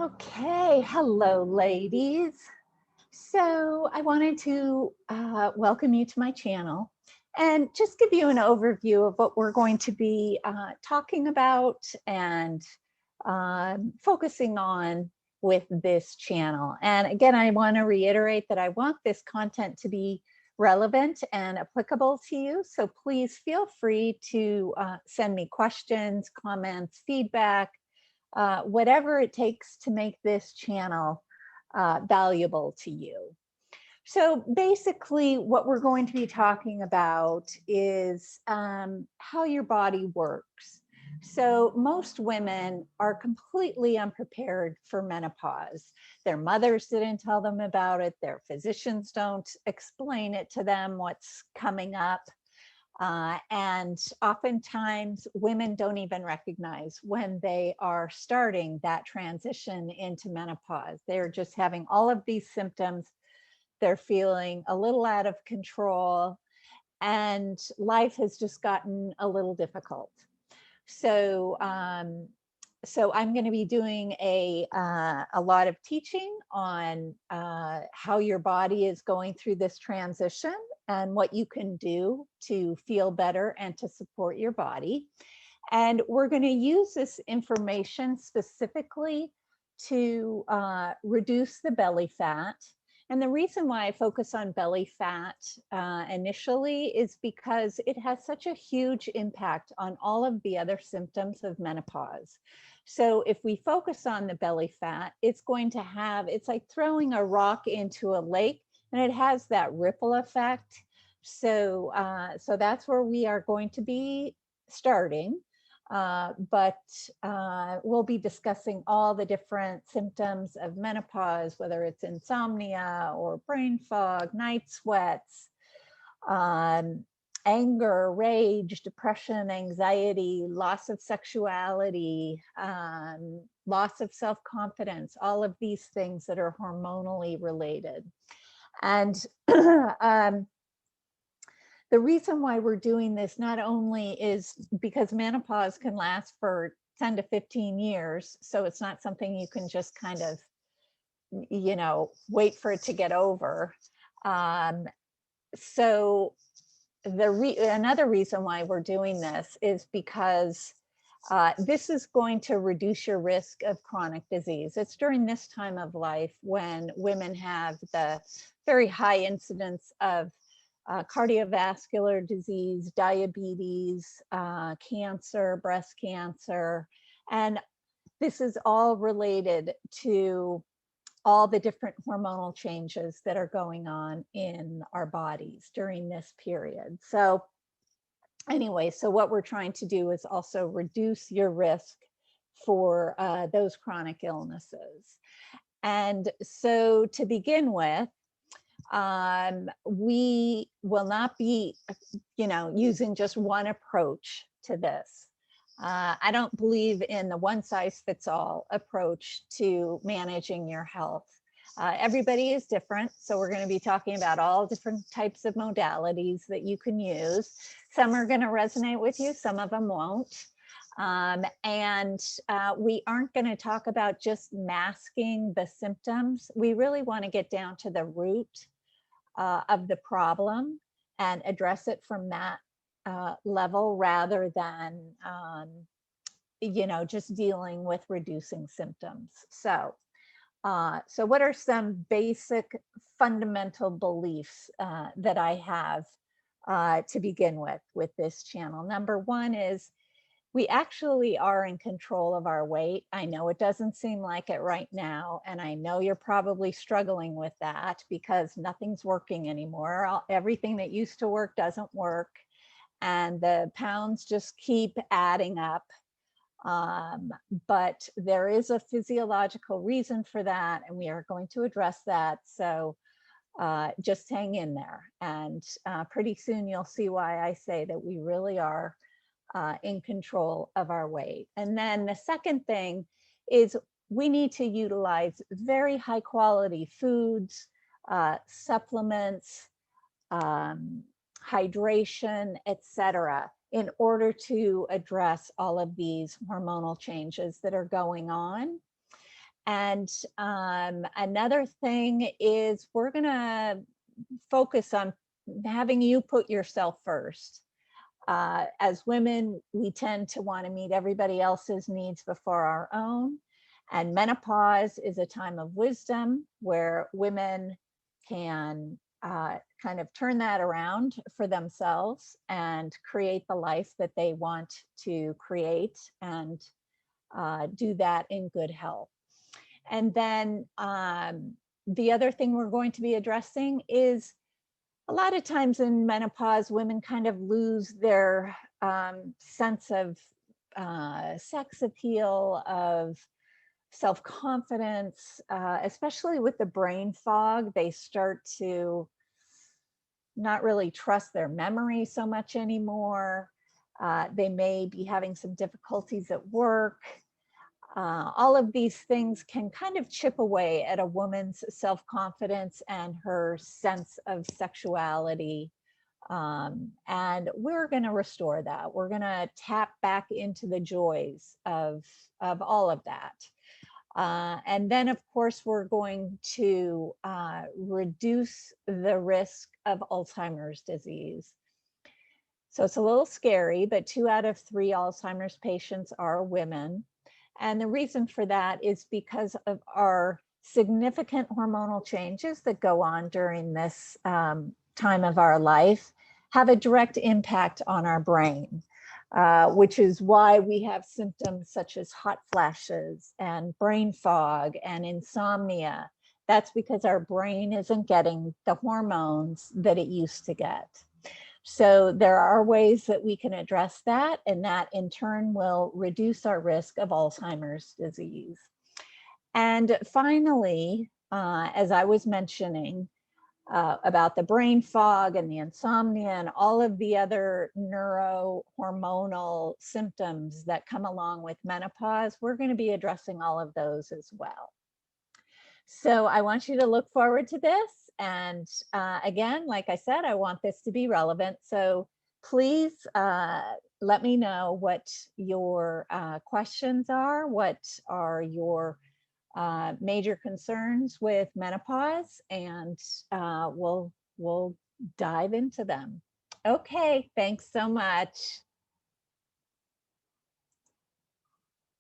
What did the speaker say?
Okay, hello, ladies. So I wanted to welcome you to my channel and just give you an overview of what we're going to be talking about and focusing on with this channel. And again, I want to reiterate that I want this content to be relevant and applicable to you. So please feel free to send me questions, comments, feedback, whatever it takes to make this channel valuable to you. So basically what we're going to be talking about is how your body works. So most women are completely unprepared for menopause. Their mothers didn't tell them about it. Their physicians don't explain it to them, what's coming up. And oftentimes women don't even recognize when they are starting that transition into menopause. They're just having all of these symptoms. They're feeling a little out of control and life has just gotten a little difficult. So, so I'm going to be doing a lot of teaching on how your body is going through this transition and what you can do to feel better and to support your body. And we're going to use this information specifically to reduce the belly fat. And the reason why I focus on belly fat initially is because it has such a huge impact on all of the other symptoms of menopause. So if we focus on the belly fat, it's going to have, it's like throwing a rock into a lake and it has that ripple effect. So, so that's where we are going to be starting. But we'll be discussing all the different symptoms of menopause, whether it's insomnia or brain fog, night sweats, anger, rage, depression, anxiety, loss of sexuality, loss of self-confidence, all of these things that are hormonally related. And the reason why we're doing this not only is because menopause can last for 10 to 15 years. So it's not something you can just kind of, you know, wait for it to get over. So another reason why we're doing this is because this is going to reduce your risk of chronic disease. It's during this time of life when women have the very high incidence of cardiovascular disease, diabetes, cancer, breast cancer. And this is all related to all the different hormonal changes that are going on in our bodies during this period. So anyway, so what we're trying to do is also reduce your risk for those chronic illnesses. And so to begin with, we will not be, using just one approach to this. I don't believe in the one size fits all approach to managing your health. Everybody is different. So we're going to be talking about all different types of modalities that you can use. Some are going to resonate with you, some of them won't. And we aren't going to talk about just masking the symptoms. We really want to get down to the root of the problem and address it from that level rather than, just dealing with reducing symptoms. So, so what are some basic fundamental beliefs that I have to begin with this channel? Number one is we actually are in control of our weight. I know it doesn't seem like it right now, and I know you're probably struggling with that because nothing's working anymore. Everything that used to work doesn't work, and the pounds just keep adding up. But there is a physiological reason for that, and we are going to address that. So just hang in there, and pretty soon you'll see why I say that we really are in control of our weight. And then the second thing is we need to utilize very high quality foods, supplements, hydration, etc., in order to address all of these hormonal changes that are going on. And another thing is we're going to focus on having you put yourself first. As women, we tend to want to meet everybody else's needs before our own. And menopause is a time of wisdom where women can kind of turn that around for themselves and create the life that they want to create, and do that in good health. And then the other thing we're going to be addressing is a lot of times in menopause, women kind of lose their sense of sex appeal, of self-confidence, especially with the brain fog. They start to not really trust their memory so much anymore. They may be having some difficulties at work. All of these things can kind of chip away at a woman's self-confidence and her sense of sexuality. And we're going to restore that. We're going to tap back into the joys of all of that. And then, of course, we're going to reduce the risk of Alzheimer's disease. So it's a little scary, but 2 out of 3 Alzheimer's patients are women. And the reason for that is because of our significant hormonal changes that go on during this time of our life have a direct impact on our brain, which is why we have symptoms such as hot flashes and brain fog and insomnia. That's because our brain isn't getting the hormones that it used to get. So there are ways that we can address that, and that in turn will reduce our risk of Alzheimer's disease. And finally, as I was mentioning about the brain fog and the insomnia and all of the other neurohormonal symptoms that come along with menopause, we're going to be addressing all of those as well. So I want you to look forward to this. And again, like I said, I want this to be relevant. So please let me know what your questions are. What are your major concerns with menopause? And we'll dive into them. Okay, thanks so much.